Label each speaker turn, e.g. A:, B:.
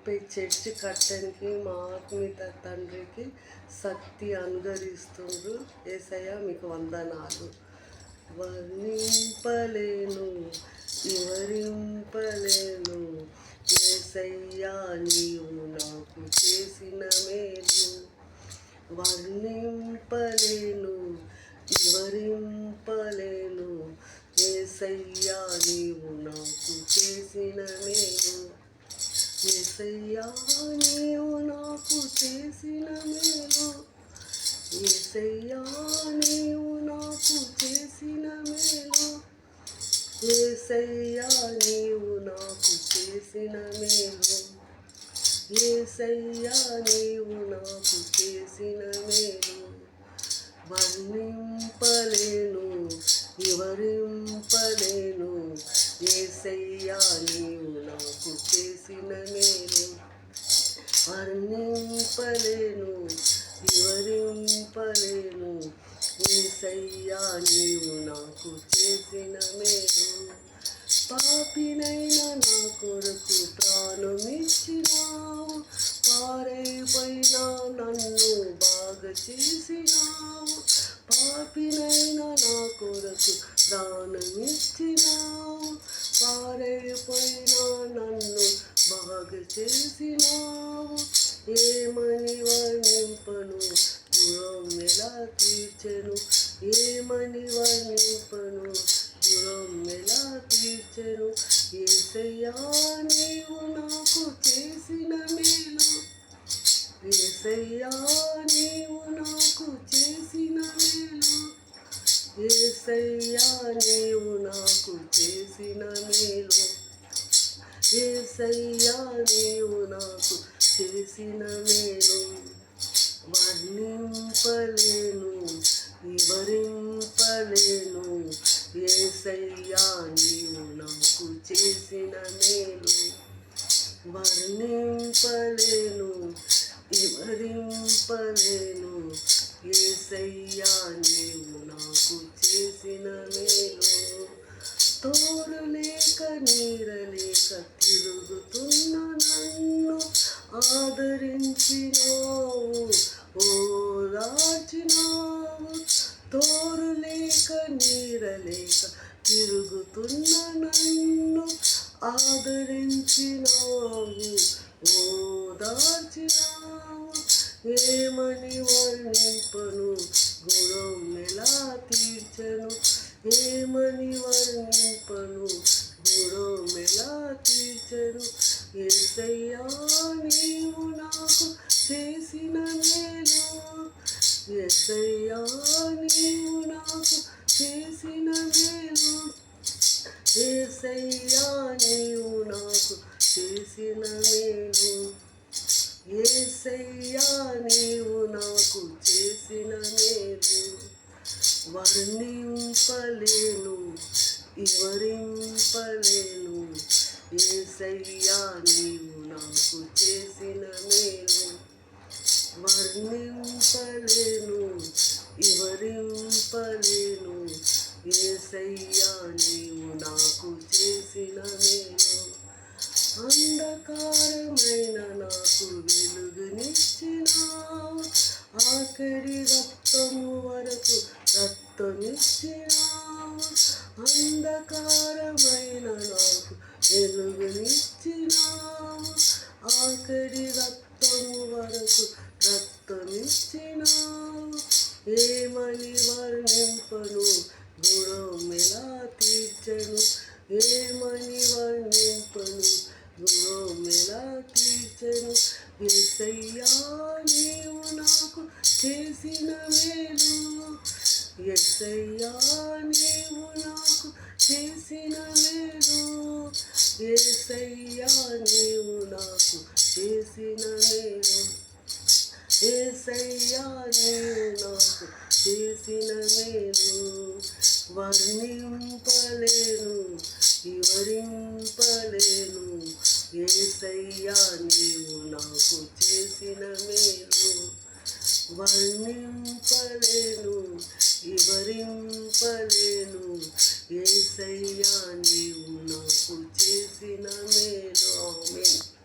A: Church కట్టడానికి మా ఆత్మీయ తండ్రికి శక్తి అనుగ్రహిస్తుండ్రు. యేసయ్య మీకు వందనాలు. వర్ణింపలేను వివరింపలేను యేసయ్యా నీవు నాకు చేసిన మేలు. వర్ణింపలేను వివరింపలేను యేసయ్యా నీవు నాకు చేసిన మేలు. యేసయ్యా నీవు నాకు చేసిన మేలు. యేసయ్యా నీవు నాకు చేసిన మేలు. యేసయ్యా నీవు నాకు చేసిన మేలు. యేసయ్యా నీవు నాకు చేసిన మేలు. వర్ణింపలేను వివరింపలేను యేసయ్యా నీవు నాకు చేసిన మేలు. వర్ణింపలేను వివరింపలేను యేసయ్యా నీవు నాకు చేసిన మేలు. పాపినైనా నా కొరకు ప్రాణమిచ్చినావు, పారైపోయినా నన్ను బాగా చేసినావు. పాపినైనా నా కొరకు ప్రాణమిచ్చినావు, పారైపోయినా నన్ను బాగా చేసినావు. ఏమని వర్ణింపను దూరం ఎలా తీర్చెను, ఏమని వర్ణింపను దూరం ఎలా తీర్చెను యేసయ్యా నీవు నాకు చేసిన మేలు. యేసయ్యా నీవు నాకు చేసిన మేలు. యేసయ్యా నీవు నాకు చేసిన మేలు. యేసయ్యా నీవు నాకు చేసిన మేలు. వర్ణింపలేను వివరింపలేను యేసయ్యా నీవు నాకు చేసిన మేలు. వర్ణింపలేను వివరింపలేను యేసయ్యా నీవు నాకు చేసిన మేలు. తోడు లేక నీరలేక తిరుగుతున్న నన్ను ఆదరించినావు, ఓదార్చినావు. తోడు లేక నీరలేక తిరుగుతున్న నన్ను ఆదరించినావు, ఓదార్చినావు. ఏమని వర్ణింపను గుణం ఎలా తీర్చను, ఏమని వర్ణింపను గుణం ఎలా తీర్చను యేసయ్యా నీవు నాకు చేసిన మేలు. యేసయ్యా నీవు నాకు చేసిన మేలు. యేసయ్యా నీవు నాకు చేసిన మేలు. యేసయ్యా నీవు నాకు చేసిన మేలు. వర్ణింపలేను వివరింపలేను యేసయ్యా నీవు నాకు చేసిన మేలు. వర్ణింపలేను వివరింపలేను యేసయ్యా నీవు నాకు చేసిన మేలు. అంధకారమైన నాకు వెలుగునిచ్చినావు, ఆఖరి రక్తము వరకు రక్తమిచ్చినావు. అంధకారమైన నాకు వెలుగునిచ్చినావు, ఆఖరి రక్తము వరకు రక్తమిచ్చినావు. ఏమని వర్ణింపను గుణం ఎలా తీర్చెను, ఏమని వర్ణింపను గుణం ఎలా తీర్చెను యేసయ్యా నీవు నాకు చేసిన మేలు. యేసయ్యా నీవు నాకు చేసిన మేలు. యేసయ్యా నీవు నాకు చేసిన మేలు. యేసయ్యా నీవు నాకు చేసిన మేలు. వర్ణింపలేను వివరింపలేను యేసయ్యా నీవు నాకు చేసిన మేలు. వర్ణింపలేను వివరింపలేను యేసయ్యా నీవు నాకు చేసిన మేలు. ఆమేన్.